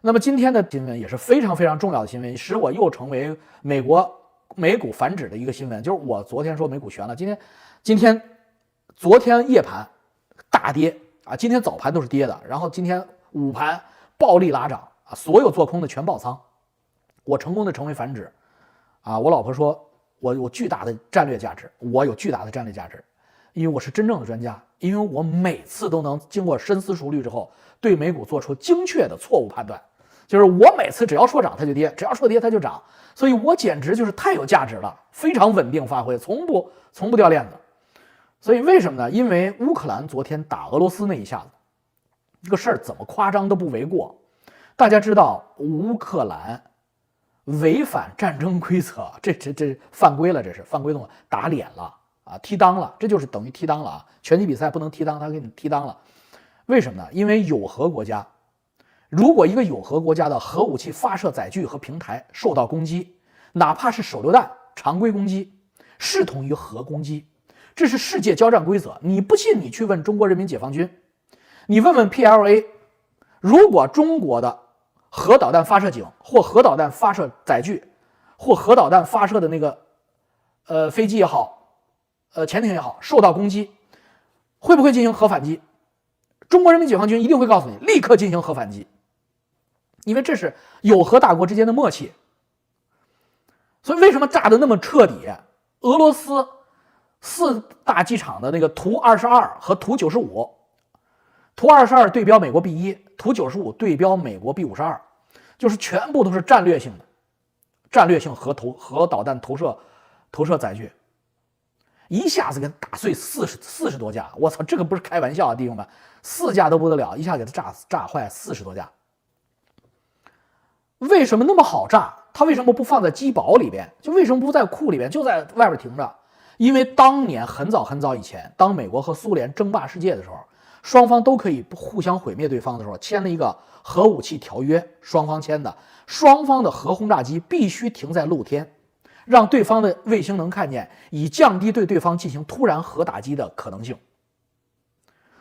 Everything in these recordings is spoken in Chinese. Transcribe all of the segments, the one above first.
那么今天的新闻也是非常非常重要的新闻，使我又成为美股反指的一个新闻。就是我昨天说美股悬了，昨天夜盘大跌啊，今天早盘都是跌的，然后今天午盘暴力拉涨啊，所有做空的全爆仓，我成功的成为反指啊。我老婆说我有巨大的战略价值，因为我是真正的专家，因为我每次都能经过深思熟虑之后对美股做出精确的错误判断，就是我每次只要说涨它就跌，只要说跌它就涨，所以我简直就是太有价值了，非常稳定发挥，从不掉链子。所以为什么呢？因为乌克兰昨天打俄罗斯那一下子，这个事儿怎么夸张都不为过。大家知道乌克兰违反战争规则，这犯规了，这是犯规动作，打脸了啊，踢裆了，这就是等于踢裆了啊！拳击比赛不能踢裆，他给你踢裆了。为什么呢？因为有核国家，如果一个有核国家的核武器发射载具和平台受到攻击，哪怕是手榴弹常规攻击，视同于核攻击，这是世界交战规则。你不信，你去问中国人民解放军，你问问 PLA， 如果中国的核导弹发射井或核导弹发射载具或核导弹发射的那个飞机也好，潜艇也好，受到攻击，会不会进行核反击？中国人民解放军一定会告诉你，立刻进行核反击，因为这是有核大国之间的默契。所以为什么炸得那么彻底？俄罗斯4大机场的那个图22和图95，图22对标美国 B1， 图95对标美国 B52， 就是全部都是战略性核导弹投射载具，一下子给打碎40多架，我操，这个不是开玩笑啊，弟兄们，4架都不得了，一下给它炸坏40多架。为什么那么好炸？它为什么不放在机堡里边？就为什么不在库里边，就在外边停着？因为当年很早以前，当美国和苏联争霸世界的时候，双方都可以互相毁灭对方的时候，签了一个核武器条约，双方签的，双方的核轰炸机必须停在露天，让对方的卫星能看见，以降低对对方进行突然核打击的可能性。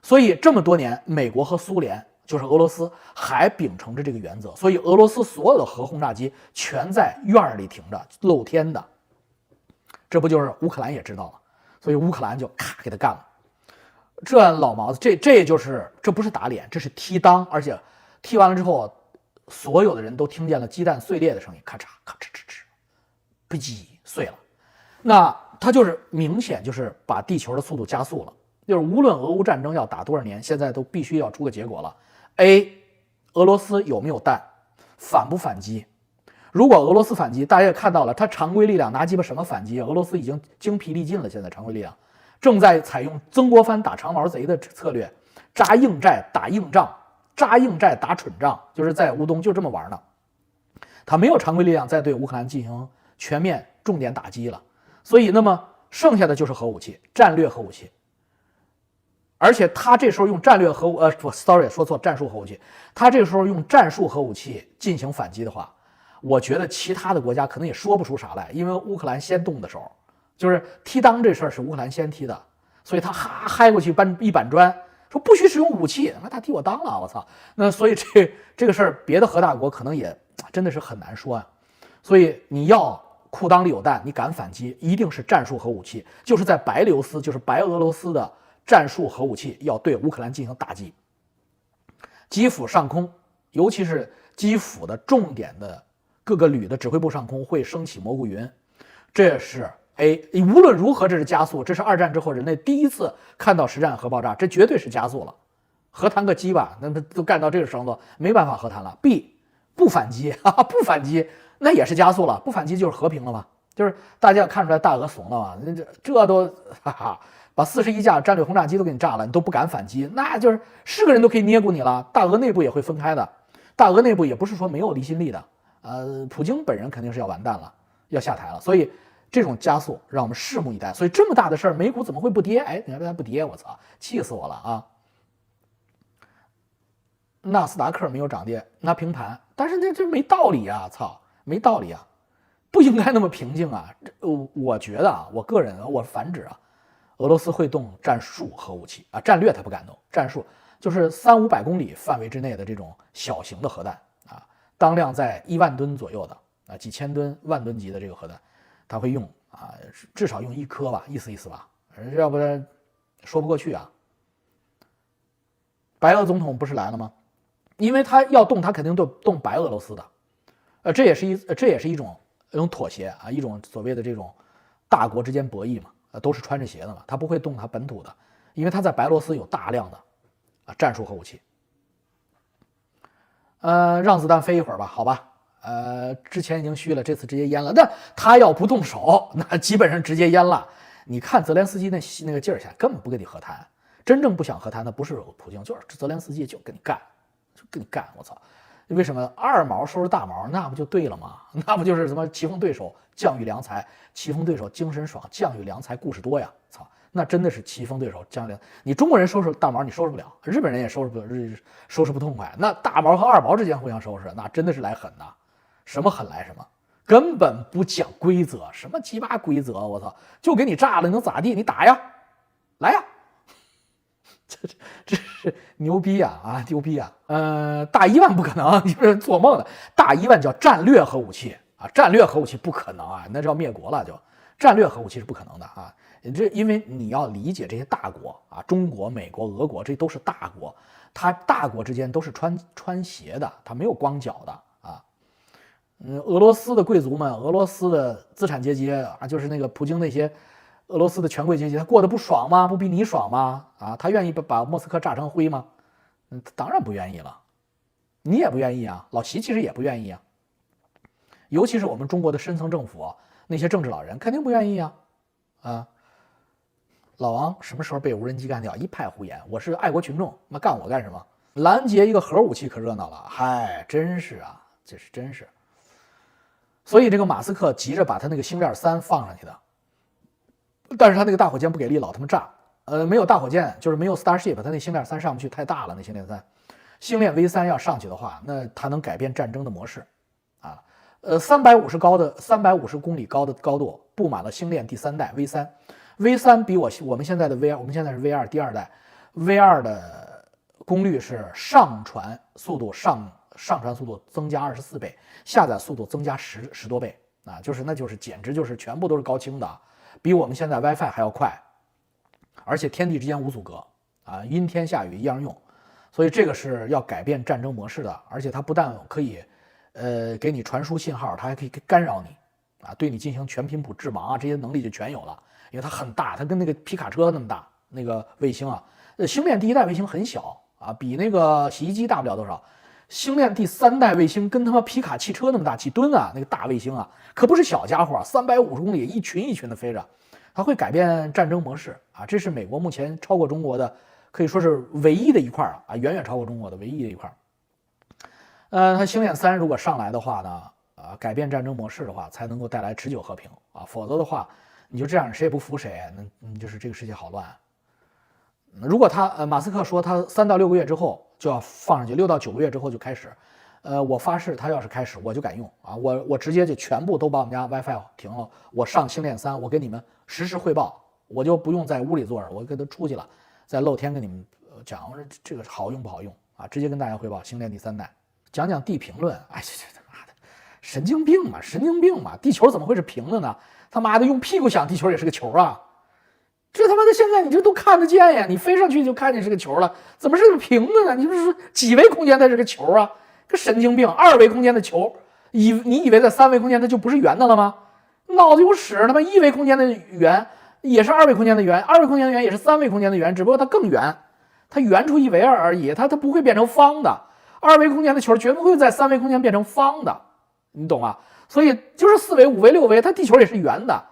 所以这么多年，美国和苏联，就是俄罗斯，还秉承着这个原则，所以俄罗斯所有的核轰炸机全在院里停着，露天的。这不就是乌克兰也知道了，所以乌克兰就咔给他干了。这老毛子，这不是打脸，这是踢裆，而且踢完了之后，所有的人都听见了鸡蛋碎裂的声音，咔嚓咔哧哧哧，不叽碎了。那它就是明显就是把地球的速度加速了，就是无论俄乌战争要打多少年，现在都必须要出个结果了。A， 俄罗斯有没有弹，反不反击？如果俄罗斯反击，大家也看到了，它常规力量拿鸡巴什么反击？俄罗斯已经精疲力尽了，现在常规力量正在采用曾国藩打长毛贼的策略，扎硬寨打硬仗，扎硬寨打蠢仗，就是在乌东就这么玩呢。他没有常规力量再对乌克兰进行全面重点打击了，所以那么剩下的就是核武器，战略核武器。而且他这时候用战术核武器，他这时候用战术核武器进行反击的话，我觉得其他的国家可能也说不出啥来，因为乌克兰先动的时候，就是踢裆这事儿是乌克兰先踢的，所以他嗨过去搬一板砖，说不许使用武器，他踢我裆了，我操！那所以这个事儿，别的核大国可能也真的是很难说啊。所以你要裤裆里有弹，你敢反击，一定是战术核武器，就是在白流斯，就是白俄罗斯的战术核武器要对乌克兰进行打击。基辅上空，尤其是基辅的重点的各个旅的指挥部上空会升起蘑菇云，这是 A。无论如何，这是加速，这是2战之后人类第一次看到实战核爆炸，这绝对是加速了。和谈个鸡吧，那都干到这个程度，没办法和谈了。B， 不反击，不反击，那也是加速了，不反击就是和平了嘛，就是大家看出来大俄怂了嘛，这都把41架战略轰炸机都给你炸了，你都不敢反击，那就是个人都可以捏过你了。大俄内部也会分开的，大俄内部也不是说没有离心力的。普京本人肯定是要完蛋了，要下台了，所以这种加速让我们拭目以待。所以这么大的事儿，美股怎么会不跌？哎，你看它不跌，我操，气死我了啊！纳斯达克没有涨跌，那平盘，但是这没道理啊，操，没道理啊，不应该那么平静啊！我觉得啊，我个人我反指啊，俄罗斯会动战术核武器啊，战略它不敢动，战术就是300-500公里范围之内的这种小型的核弹啊。当量在1万吨左右的啊，几千吨、万吨级的这个核弹，他会用啊，至少用1颗吧，意思吧，要不然说不过去啊。白俄总统不是来了吗？因为他要动，他肯定动白俄罗斯的，这也是一种妥协啊，一种所谓的这种大国之间博弈嘛，都是穿着鞋的嘛，他不会动他本土的，因为他在白俄罗斯有大量的战术核武器。让子弹飞一会儿吧，好吧，之前已经虚了，这次直接淹了。但他要不动手，那基本上直接淹了。你看泽连斯基那个劲儿下，根本不跟你和谈。真正不想和谈的不是普京，就是泽连斯基，就跟你干，我操！为什么二毛收拾大毛？那不就对了吗？那不就是什么棋逢对手将遇良才，棋逢对手精神爽，将遇良才故事多呀！操，那真的是棋逢对手将遇良。你中国人收拾大毛你收拾不了，日本人也收拾不痛快。那大毛和二毛之间互相收拾，那真的是来狠的，什么狠来什么，根本不讲规则，什么鸡巴规则，我操，就给你炸了，能咋地？你打呀，来呀！这是牛逼啊！牛逼啊！大1万不可能，你是做梦的。大1万叫战略核武器啊，战略核武器不可能啊，那叫灭国了就。战略核武器是不可能的啊，因为你要理解这些大国啊，中国、美国、俄国这都是大国，它大国之间都是穿鞋的，它没有光脚的啊。俄罗斯的贵族们，俄罗斯的资产阶级啊，就是那个普京那些。俄罗斯的权贵阶级，他过得不爽吗？不比你爽吗？啊，他愿意把莫斯科炸成灰吗？当然不愿意了，你也不愿意啊，老齐其实也不愿意啊，尤其是我们中国的深层政府那些政治老人肯定不愿意啊。老王什么时候被无人机干掉？一派胡言，我是爱国群众，那干我干什么？拦截一个核武器可热闹了，嗨，真是啊，这是真是。所以这个马斯克急着把他那个星链3放上去的。但是他那个大火箭不给力，老他妈炸。没有大火箭，就是没有 Starship， 他那星链3上不去，太大了。那星链3，星链 V3要上去的话，那它能改变战争的模式啊。350公里高的高度布满了星链第3代 V3 比我们现在的 V2， 我们现在是 V2 第2代 ，V2 的功率是上传速度增加24倍，下载速度增加10多倍啊，那就是简直就是全部都是高清的。比我们现在 WiFi 还要快，而且天地之间无阻隔啊，阴天下雨一样用，所以这个是要改变战争模式的，而且它不但可以给你传输信号，它还可以干扰你啊，对你进行全频谱致盲啊，这些能力就全有了，因为它很大，它跟那个皮卡车那么大，那个卫星啊，星链第1代卫星很小啊，比那个洗衣机大不了多少。星链第3代卫星跟他妈皮卡汽车那么大，几吨啊，那个大卫星啊，可不是小家伙，350公里一群一群的飞着，它会改变战争模式啊，这是美国目前超过中国的，可以说是唯一的一块啊，远远超过中国的唯一的一块。它星链3如果上来的话呢，改变战争模式的话，才能够带来持久和平啊，否则的话，你就这样谁也不服谁，那就是这个世界好乱。如果马斯克说他3到6个月之后就要放上去，6到9个月之后就开始，我发誓他要是开始我就敢用啊，我直接就全部都把我们家 WiFi 停了，我上星链3，我给你们实时汇报，我就不用在屋里坐着，我给他出去了，在露天跟你们讲，我说这个好用不好用啊，直接跟大家汇报星链第3代，讲地评论，哎，这他妈的神经病嘛，地球怎么会是平的呢？他妈的用屁股想地球也是个球啊！这他妈的现在你这都看得见呀，你飞上去就看见是个球了，怎么是个平的呢？你不是说几维空间它是个球啊？个神经病！2维空间的球，你以为在3维空间它就不是圆的了吗？脑子有屎！他妈1维空间的圆也是2维空间的圆，2维空间的圆也是3维空间的圆，只不过它更圆，它圆出1维而已，它不会变成方的。2维空间的球绝不会在3维空间变成方的，你懂吗？所以就是4维、5维、6维，它地球也是圆的，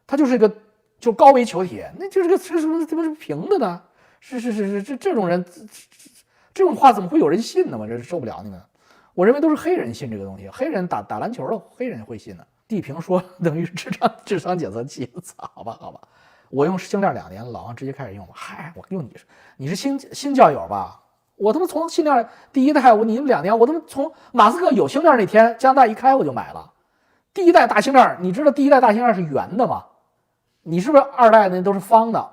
它就是一个。就高维球体，那就是个什么是平的呢？是这种人，这种话怎么会有人信呢？我这受不了你们。我认为都是黑人信这个东西，黑人打篮球的黑人会信的。地平说等于智商检测器，好吧，我用星链2年，老王直接开始用了。嗨，我用你是新教友吧？我他妈从星链第1代你2年，我他妈从马斯克有星链那天，加拿大一开我就买了。第1代大星链，你知道第1代大星链是圆的吗？你是不是2代那都是方的，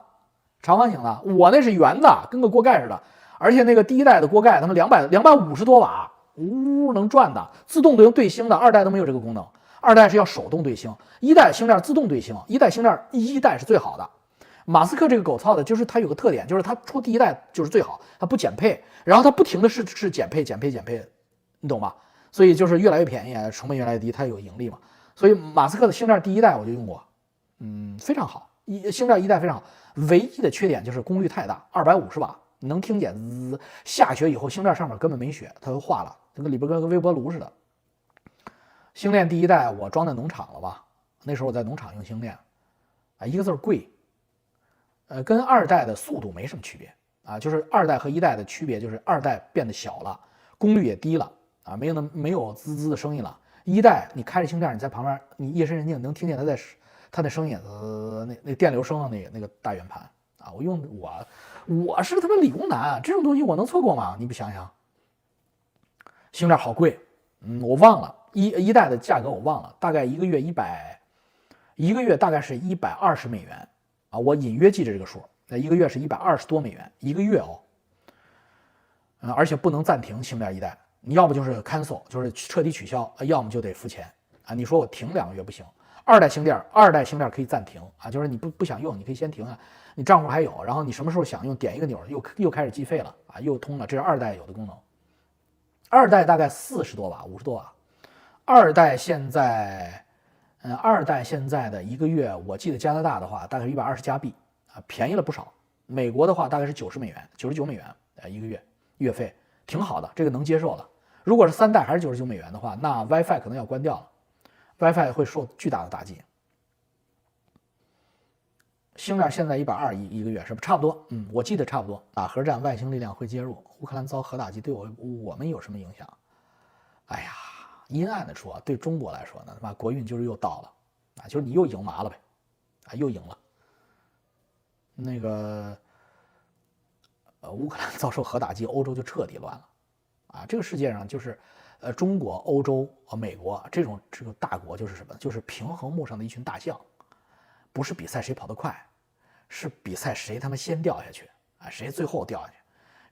长方形的？我那是圆的，跟个锅盖似的。而且那个第1代的锅盖，他们250多瓦，呜能转的，自动对星的，2代都没有这个功能，2代是要手动对星，1代星链自动对星，1代星链1代是最好的。马斯克这个狗操的，就是它有个特点，就是它出第1代就是最好，它不减配，然后它不停的是减配，你懂吧？所以就是越来越便宜，成本越来越低，它有盈利嘛。所以马斯克的星链第1代我就用过，非常好，星链1代非常好，唯一的缺点就是功率太大，250瓦，你能听见滋，下雪以后星链上面根本没雪，它都化了，这个里边跟个微波炉似的。星链第1代我装在农场了吧？那时候我在农场用星链，一个字贵。跟2代的速度没什么区别啊，就是2代和1代的区别就是2代变得小了，功率也低了啊，没有滋滋的声音了。1代你开着星链，你在旁边，你夜深人静能听见它的声音，那电流声的那个大圆盘啊，我是他妈理工男，这种东西我能错过吗？你不想想，星链好贵，我忘了一代的价格我忘了，大概一个月大概是$120。啊，我隐约记着这个数，那一个月是$120多一个月哦，而且不能暂停星链1代，你要不就是 cancel， 就是彻底取消，要么就得付钱啊。你说我停2个月不行，2代星链可以暂停啊，就是你不想用，你可以先停啊，你账户还有，然后你什么时候想用，点一个钮又开始计费了啊，又通了，这是2代有的功能。2代大概40多瓦，50多瓦，2代现在的一个月，我记得加拿大的话大概是$120啊，便宜了不少。美国的话大概是$99一个月月费，挺好的，这个能接受了。如果是3代还是$99的话，那 WiFi 可能要关掉了 ，WiFi 会受巨大的打击。星链现在120一个月是不差不多？我记得差不多。打核战，外星力量会介入，乌克兰遭核打击，对我们有什么影响？哎呀。阴暗的说，对中国来说呢，他妈国运就是又到了啊，就是你又赢麻了呗，啊，又赢了。那个乌克兰遭受核打击，欧洲就彻底乱了啊！这个世界上就是中国、欧洲、美国这个大国就是什么？就是平衡木上的一群大象，不是比赛谁跑得快，是比赛谁他妈先掉下去啊，谁最后掉下去。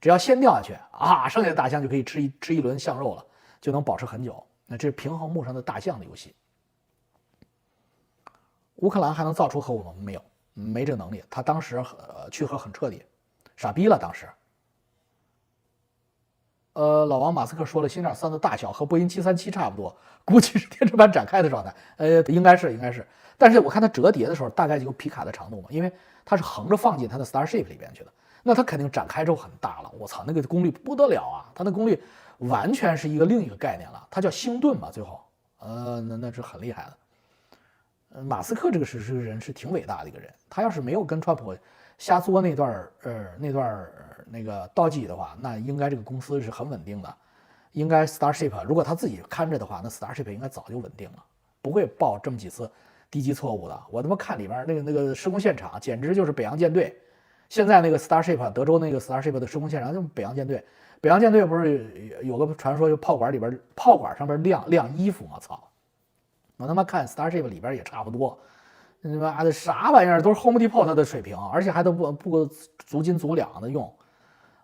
只要先掉下去啊，剩下的大象就可以吃一轮象肉了，就能保持很久。那这是平衡木上的大象的游戏。乌克兰还能造出核武吗？没有，没这个能力。他当时去核很彻底，傻逼了当时。老王马斯克说了，星链3的大小和波音737差不多，估计是电池板展开的状态。应该是。但是我看它折叠的时候，大概就有皮卡的长度嘛，因为它是横着放进它的 Starship 里边去的，那它肯定展开之后很大了。我操，那个功率不得了啊！它的功率完全是另一个概念了，它叫星盾嘛，最后，那是很厉害的。马斯克这个人是挺伟大的一个人，他要是没有跟川普瞎作那段那个倒计的话，那应该这个公司是很稳定的，应该 Starship 如果他自己看着的话，那 Starship 应该早就稳定了，不会爆这么几次低级错误的。我他妈看里边那个施工现场，简直就是北洋舰队。现在那个 Starship 德州那个 Starship 的施工现场就是北洋舰队。北洋舰队不是有个传说，就炮管上边晾衣服吗？操！我他妈看 Starship 里边也差不多，他妈的啥玩意儿都是 Home Depot 的水平，而且还都不足斤足两的用。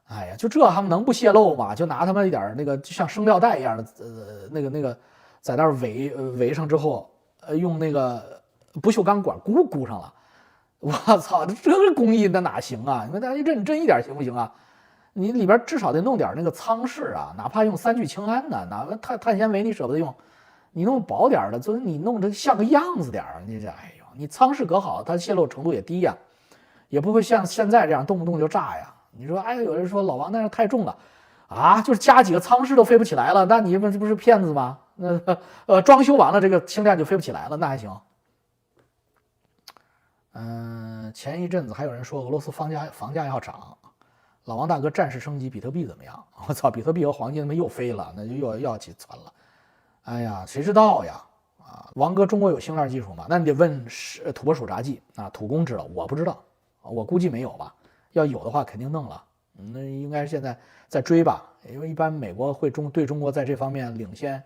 哎呀，就这他们能不泄露吗？就拿他们一点那个就像生料带一样的那个在那儿围上之后，用那个不锈钢管箍上了。我操，这个工艺那哪行啊？你们大家认真一点行不行啊？你里边至少得弄点那个舱室啊，哪怕用3聚氰胺的，哪怕碳纤维你舍不得用，你弄薄点的，就是你弄得像个样子点你这哎呦，你舱室隔好，它泄露程度也低呀，也不会像现在这样动不动就炸呀。你说哎，有人说老王那是太重了啊，就是加几个舱室都飞不起来了，那你们这不是骗子吗？那装修完了这个星链就飞不起来了，那还行。前一阵子还有人说俄罗斯房价要涨，老王大哥战士升级比特币怎么样？我操，比特币和黄金他妈又飞了，那就又要起窜了。哎呀，谁知道呀？啊，王哥，中国有星链技术吗？那你得问土拨鼠杂技啊，土工知道，我不知道，我估计没有吧。要有的话肯定弄了，那应该是现在在追吧，因为一般美国会对中国在这方面领先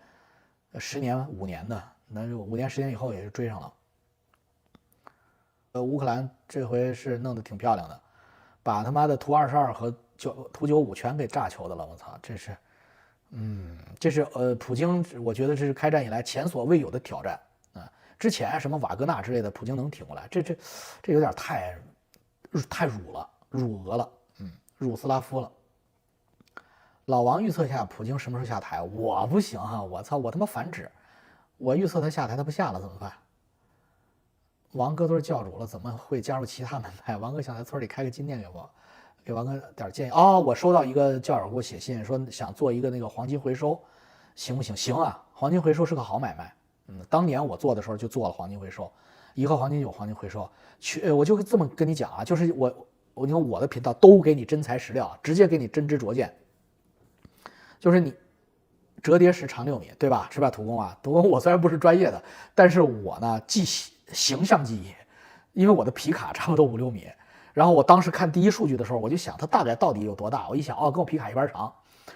10年5年的，那就5年10年以后也是追上了。乌克兰这回是弄得挺漂亮的，把他妈的图22和图95全给炸球的了，我操，这是这是普京，我觉得这是开战以来前所未有的挑战啊！之前什么瓦格纳之类的，普京能挺过来，这有点太辱俄了，辱斯拉夫了。老王预测一下普京什么时候下台？我不行哈，我操，我他妈反指，我预测他下台，他不下了怎么办？王哥都是教主了，怎么会加入其他门派？王哥想在村里开个金店给我。给王哥点建议哦，我收到一个教友给我写信说想做一个那个黄金回收，行不行？行啊，黄金回收是个好买卖。当年我做的时候就做了黄金回收，颐和黄金有黄金回收。我就这么跟你讲啊，就是你看我的频道都给你真材实料，直接给你真知灼见。就是你折叠石长6米，对吧？是吧，土工啊？土工我虽然不是专业的，但是我呢记形象记忆，因为我的皮卡差不多5、6米。然后我当时看第一数据的时候，我就想它大概到底有多大？我一想，哦，跟我皮卡一般长。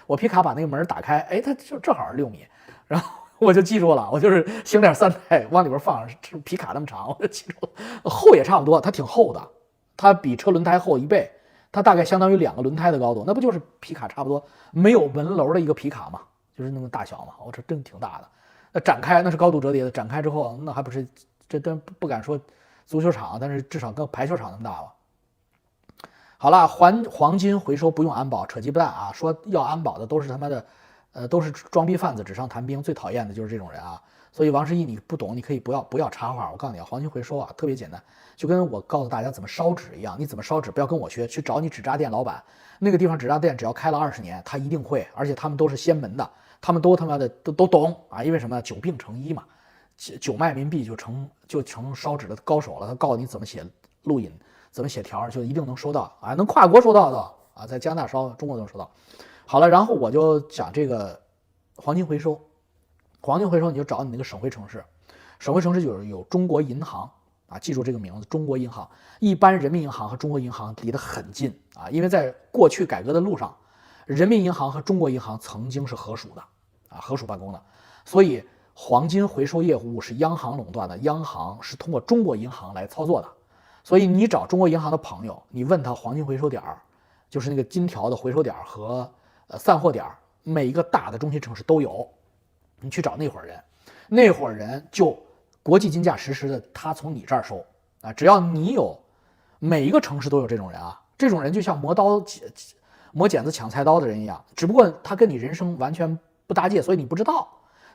我皮卡把那个门打开，哎，它就正好是6米。然后我就记住了，我就是星链3代往里边放，皮卡那么长，我就记住了。厚也差不多，它挺厚的，它比车轮胎厚1倍，它大概相当于2个轮胎的高度，那不就是皮卡差不多没有门楼的一个皮卡嘛，就是那么大小嘛。我这真挺大的。那展开那是高度折叠的，展开之后那还不是这真不敢说足球场，但是至少跟排球场那么大吧。好了，黄金回收不用安保，扯鸡巴蛋啊！说要安保的都是他妈的，都是装逼贩子，纸上谈兵，最讨厌的就是这种人啊！所以王十一你不懂，你可以不要插话。我告诉你啊，黄金回收啊特别简单，就跟我告诉大家怎么烧纸一样，你怎么烧纸不要跟我学，去找你纸扎店老板，那个地方纸扎店只要开了20年，他一定会，而且他们都是仙门的，他们都他妈的都懂啊！因为什么？久病成医嘛，9卖冥币就成烧纸的高手了，他告诉你怎么写录音。怎么写条就一定能收到啊？能跨国收到的啊，在加拿大烧，中国都能收到。好了，然后我就讲这个黄金回收。黄金回收你就找你那个省会城市，省会城市有中国银行啊，记住这个名字，中国银行。一般人民银行和中国银行离得很近啊，因为在过去改革的路上，人民银行和中国银行曾经是合属的啊，合属办公的，所以黄金回收业务是央行垄断的，央行是通过中国银行来操作的。所以你找中国银行的朋友，你问他黄金回收点，就是那个金条的回收点和散货点，每一个大的中心城市都有。你去找那伙人，那伙人就国际金价实时的，他从你这儿收啊，只要你有，每一个城市都有这种人啊。这种人就像磨剪子抢菜刀的人一样，只不过他跟你人生完全不搭界，所以你不知道。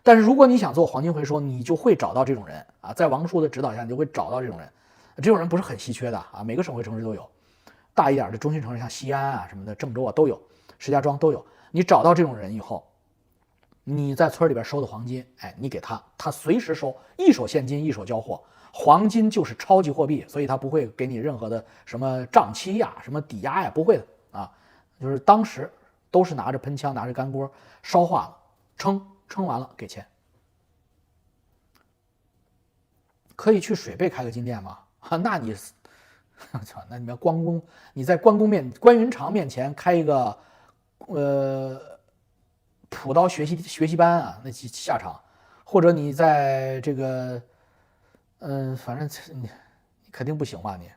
但是如果你想做黄金回收，你就会找到这种人啊，在王叔的指导下，你就会找到这种人。这种人不是很稀缺的啊，每个省会城市都有，大一点的中心城市像西安啊什么的，郑州啊都有，石家庄都有。你找到这种人以后，你在村里边收的黄金，哎，你给他，他随时收，一手现金一手交货。黄金就是超级货币，所以他不会给你任何的什么账期呀、什么抵押呀，不会的啊。就是当时都是拿着喷枪，拿着干锅烧化了，称完了给钱。可以去水贝开个金店吗？那你，操！那你们你在关云长面前开一个，普刀学习班啊，那下场，或者你在这个，反正你肯定不行吧你。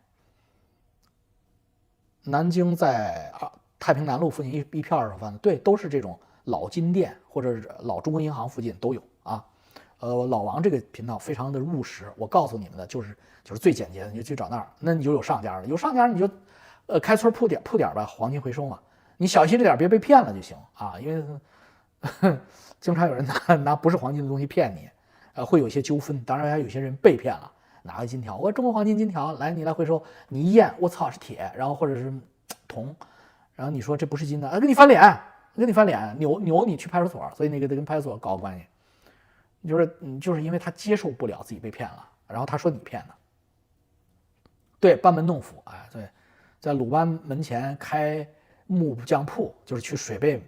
南京在太平南路附近一片儿反正对，都是这种老金店或者是老中国银行附近都有啊。老王这个频道非常的务实，我告诉你们的就是最简洁的，你就去找那儿，那你就有上家了，有上家你就，开村铺点吧，黄金回收嘛，你小心着点，别被骗了就行啊，因为经常有人拿不是黄金的东西骗你，会有一些纠纷，当然还有些人被骗了，拿个金条，我中国黄金金条，来你来回收，你一验，我操是铁，然后或者是铜，然后你说这不是金的，跟你翻脸，扭你去派出所，所以那个得跟派出所搞关系。就是因为他接受不了自己被骗了，然后他说你骗的。对，班门弄斧，哎，对，在鲁班门前开木匠铺，就是去水贝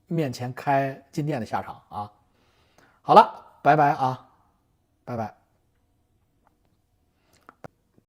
面前开金店的下场啊。好了，拜拜啊，拜拜。